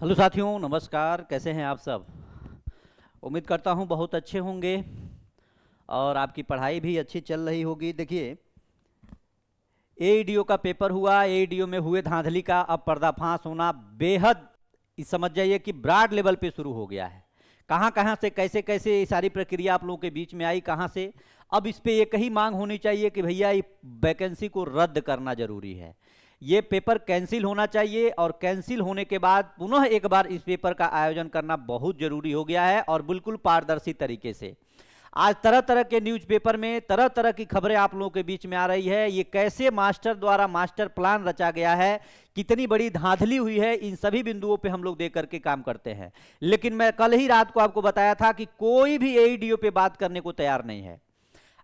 Hello साथियों, नमस्कार। कैसे हैं आप सब? उम्मीद करता हूं बहुत अच्छे होंगे और आपकी पढ़ाई भी अच्छी चल रही होगी। देखिए, एईडीओ का पेपर हुआ, एईडीओ में हुए धांधली का अब पर्दाफाश होना बेहद समझ जाइए कि ब्रॉड लेवल पे शुरू हो गया है। कहां कहां से कैसे कैसे ये सारी प्रक्रिया आप लोगों के बीच में आई, कहां से। अब इस पे एक ही मांग होनी चाहिए कि भैया ये वैकेंसी को रद्द करना जरूरी है। ये पेपर कैंसिल होना चाहिए और कैंसिल होने के बाद पुनः एक बार इस पेपर का आयोजन करना बहुत जरूरी हो गया है और बिल्कुल पारदर्शी तरीके से। आज तरह तरह के न्यूज़पेपर में तरह तरह की खबरें आप लोगों के बीच में आ रही है। ये कैसे मास्टर द्वारा मास्टर प्लान रचा गया है, कितनी बड़ी धांधली हुई है, इन सभी बिंदुओं पे हम लोग देख करके काम करते हैं। लेकिन मैं कल ही रात को आपको बताया था कि कोई भी एईडीओ पे बात करने को तैयार नहीं है।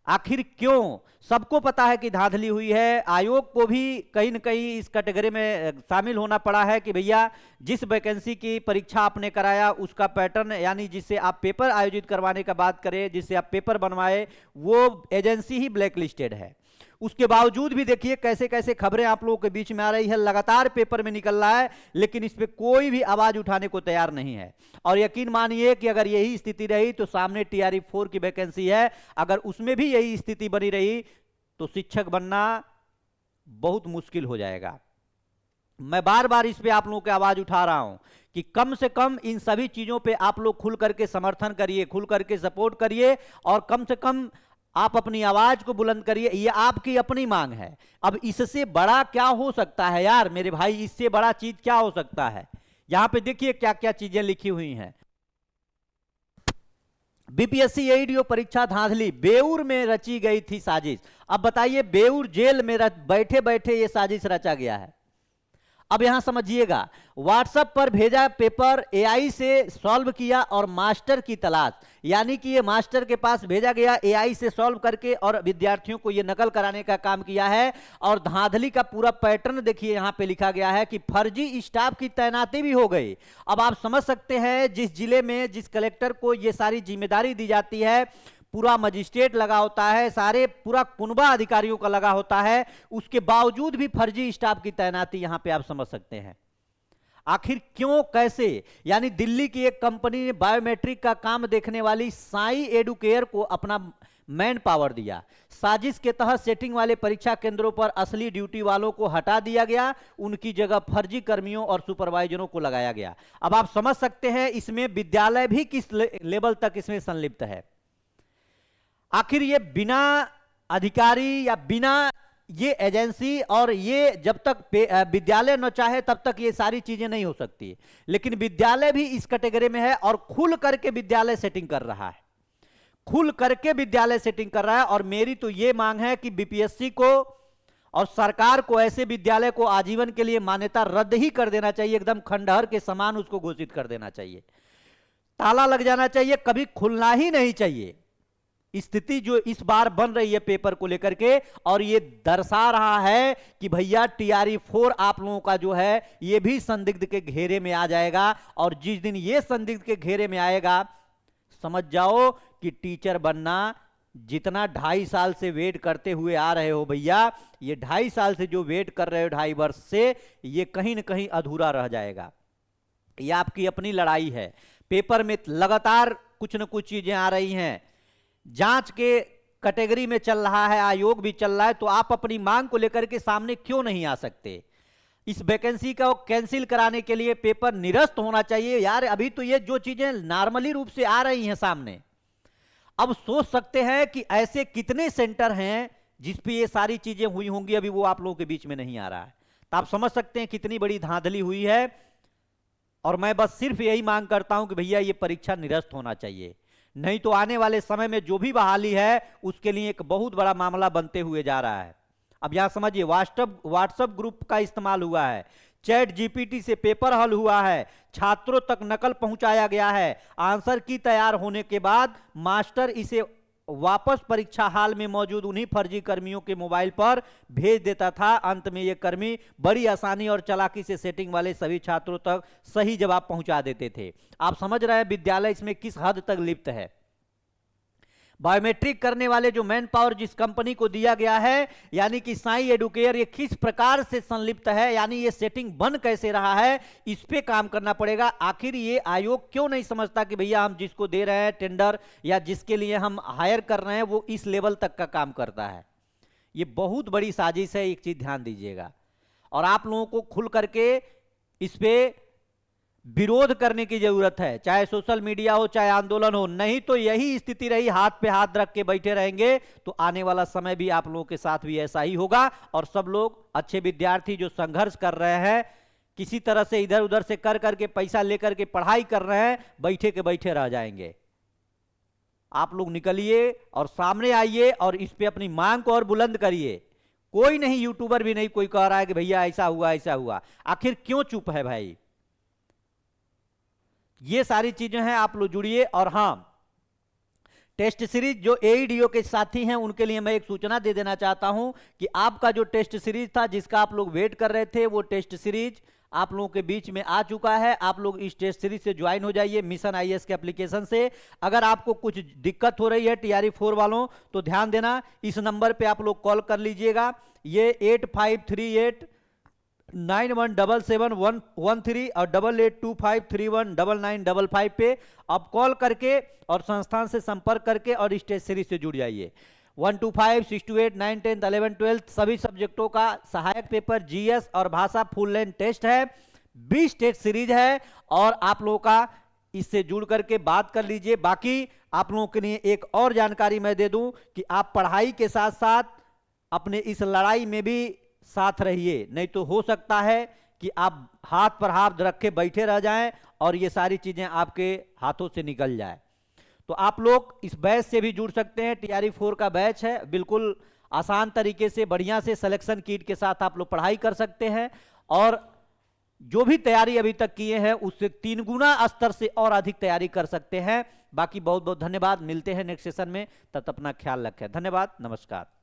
आखिर क्यों? सबको पता है कि धांधली हुई है। आयोग को भी कहीं न कहीं इस कैटेगरी में शामिल होना पड़ा है कि भैया जिस वैकेंसी की परीक्षा आपने कराया उसका पैटर्न, यानी जिससे आप पेपर आयोजित करवाने का बात करें, जिससे आप पेपर बनवाए, वो एजेंसी ही ब्लैक लिस्टेड है। उसके बावजूद भी देखिए कैसे कैसे खबरें आप लोगों के बीच में आ रही है, लगातार पेपर में निकल रहा है, लेकिन इस पे कोई भी आवाज उठाने को तैयार नहीं है। और यकीन मानिए कि अगर यही स्थिति रही तो सामने टीआरई 4 की वैकेंसी है, अगर उसमें भी यही स्थिति बनी रही तो शिक्षक बनना बहुत मुश्किल हो जाएगा। मैं बार बार इस पे आप लोगों की आवाज उठा रहा हूं कि कम से कम इन सभी चीजों पे आप लोग खुल करके समर्थन करिए, खुल करके सपोर्ट करिए और कम से कम आप अपनी आवाज को बुलंद करिए। ये आपकी अपनी मांग है। अब इससे बड़ा क्या हो सकता है यार मेरे भाई, इससे बड़ा चीज क्या हो सकता है? यहां पे देखिए क्या क्या चीजें लिखी हुई हैं। बीपीएससी एईडीओ परीक्षा धांधली, बेऊर में रची गई थी साजिश। अब बताइए, बेऊर जेल में बैठे बैठे ये साजिश रचा गया है। अब यहां समझिएगा, व्हाट्सएप पर भेजा पेपर एआई से सॉल्व किया और मास्टर की तलाश, यानी कि ये मास्टर के पास भेजा गया एआई से सॉल्व करके और विद्यार्थियों को ये नकल कराने का काम किया है। और धांधली का पूरा पैटर्न देखिए, यहां पे लिखा गया है कि फर्जी स्टाफ की तैनाती भी हो गई। अब आप समझ सकते हैं, जिस जिले में जिस कलेक्टर को ये सारी जिम्मेदारी दी जाती है, पूरा मजिस्ट्रेट लगा होता है, सारे पूरा कुनबा अधिकारियों का लगा होता है, उसके बावजूद भी फर्जी स्टाफ की तैनाती यहां पे आप समझ सकते हैं। आखिर क्यों, कैसे? यानी दिल्ली की एक कंपनी ने बायोमेट्रिक का काम देखने वाली साई एडुकेयर को अपना मैन पावर दिया। साजिश के तहत सेटिंग वाले परीक्षा केंद्रों पर असली ड्यूटी वालों को हटा दिया गया, उनकी जगह फर्जी कर्मियों और सुपरवाइजरों को लगाया गया। अब आप समझ सकते हैं इसमें विद्यालय भी किस लेवल तक इसमें संलिप्त है। आखिर ये बिना अधिकारी या बिना ये एजेंसी और ये जब तक विद्यालय न चाहे तब तक ये सारी चीजें नहीं हो सकती, लेकिन विद्यालय भी इस कैटेगरी में है और खुल करके विद्यालय सेटिंग कर रहा है, खुल करके विद्यालय सेटिंग कर रहा है। और मेरी तो ये मांग है कि बीपीएससी को और सरकार को ऐसे विद्यालय को आजीवन के लिए मान्यता रद्द ही कर देना चाहिए, एकदम खंडहर के समान उसको घोषित कर देना चाहिए, ताला लग जाना चाहिए, कभी खुलना ही नहीं चाहिए। स्थिति जो इस बार बन रही है पेपर को लेकर के, और ये दर्शा रहा है कि भैया टीआरई 4 आप लोगों का जो है ये भी संदिग्ध के घेरे में आ जाएगा। और जिस दिन ये संदिग्ध के घेरे में आएगा, समझ जाओ कि टीचर बनना जितना 2.5 साल से वेट करते हुए आ रहे हो भैया, ये 2.5 साल से जो वेट कर रहे हो, 2.5 वर्ष से, ये कहीं ना कहीं अधूरा रह जाएगा। ये आपकी अपनी लड़ाई है। पेपर में लगातार कुछ न कुछ चीजें आ रही हैं, जांच के कैटेगरी में चल रहा है, आयोग भी चल रहा है, तो आप अपनी मांग को लेकर के सामने क्यों नहीं आ सकते? इस वैकेंसी को कैंसिल कराने के लिए पेपर निरस्त होना चाहिए यार। अभी तो ये जो चीजें नॉर्मली रूप से आ रही हैं सामने, अब सोच सकते हैं कि ऐसे कितने सेंटर हैं जिस पे ये सारी चीजें हुई होंगी, अभी वो आप लोगों के बीच में नहीं आ रहा है। तो आप समझ सकते हैं कितनी बड़ी धांधली हुई है। और मैं बस सिर्फ यही मांग करता हूं कि भैया ये परीक्षा निरस्त होना चाहिए, नहीं तो आने वाले समय में जो भी बहाली है उसके लिए एक बहुत बड़ा मामला बनते हुए जा रहा है। अब यहां समझिए, व्हाट्सएप ग्रुप का इस्तेमाल हुआ है, चैट जीपीटी से पेपर हल हुआ है, छात्रों तक नकल पहुंचाया गया है, आंसर की तैयार होने के बाद मास्टर इसे वापस परीक्षा हाल में मौजूद उन्हीं फर्जी कर्मियों के मोबाइल पर भेज देता था। अंत में ये कर्मी बड़ी आसानी और चालाकी से सेटिंग वाले सभी छात्रों तक सही जवाब पहुंचा देते थे। आप समझ रहे हैं विद्यालय इसमें किस हद तक लिप्त है। बायोमेट्रिक करने वाले जो मैन पावर जिस कंपनी को दिया गया है, यानी कि साई एडुकेयर, ये किस प्रकार से संलिप्त है, यानी ये सेटिंग बन कैसे रहा है, इस पे काम करना पड़ेगा। आखिर ये आयोग क्यों नहीं समझता कि भैया हम जिसको दे रहे हैं टेंडर या जिसके लिए हम हायर कर रहे हैं वो इस लेवल तक का काम करता है। ये बहुत बड़ी साजिश है, एक चीज ध्यान दीजिएगा, और आप लोगों को खुल करके इस पे विरोध करने की जरूरत है, चाहे सोशल मीडिया हो चाहे आंदोलन हो। नहीं तो यही स्थिति रही, हाथ पे हाथ रख के बैठे रहेंगे तो आने वाला समय भी आप लोगों के साथ भी ऐसा ही होगा, और सब लोग अच्छे विद्यार्थी जो संघर्ष कर रहे हैं, किसी तरह से इधर उधर से कर करके पैसा लेकर के पढ़ाई कर रहे हैं, बैठे के बैठे रह जाएंगे। आप लोग निकलिए और सामने आइए और इस पे अपनी मांग को और बुलंद करिए। कोई नहीं, यूट्यूबर भी नहीं कोई कह रहा है कि भैया ऐसा हुआ ऐसा हुआ। आखिर क्यों चुप है भाई? ये सारी चीजें हैं, आप लोग जुड़िए। और हां, टेस्ट सीरीज जो एईडीओ के साथी हैं उनके लिए मैं एक सूचना दे देना चाहता हूं कि आपका जो टेस्ट सीरीज था जिसका आप लोग वेट कर रहे थे, वो टेस्ट सीरीज आप लोगों के बीच में आ चुका है। आप लोग इस टेस्ट सीरीज से ज्वाइन हो जाइए मिशन आईएएस के एप्लीकेशन से। अगर आपको कुछ दिक्कत हो रही है टीआरई 4 वालों, तो ध्यान देना, इस नंबर पे आप लोग कॉल कर लीजिएगा। ये 8538917713 और 8825319955 पे आप कॉल करके और संस्थान से संपर्क करके और इस टेस्ट सीरीज से जुड़ जाइए। 1 to 5, 6 to 8, 9, 10, 11, 12 सभी सब्जेक्टों का सहायक पेपर, जीएस और भाषा फुल लेंथ टेस्ट है। 20 टेस्ट सीरीज है और आप लोगों का इससे जुड़ करके बात कर लीजिए। बाकी आप लोगों के लिए एक और जानकारी मैं दे दूं कि आप पढ़ाई के साथ साथ अपने इस लड़ाई में भी साथ रहिए, नहीं तो हो सकता है कि आप हाथ पर हाथ रख के बैठे रह जाएं और ये सारी चीजें आपके हाथों से निकल जाए। तो आप लोग इस बैच से भी जुड़ सकते हैं। टीआरई 4 का बैच है, बिल्कुल आसान तरीके से बढ़िया से सिलेक्शन किट के साथ आप लोग पढ़ाई कर सकते हैं और जो भी तैयारी अभी तक किए हैं उससे 3 गुना स्तर से और अधिक तैयारी कर सकते हैं। बाकी बहुत बहुत धन्यवाद, मिलते हैं नेक्स्ट सेशन में, तब तक अपना ख्याल रखें। धन्यवाद, नमस्कार।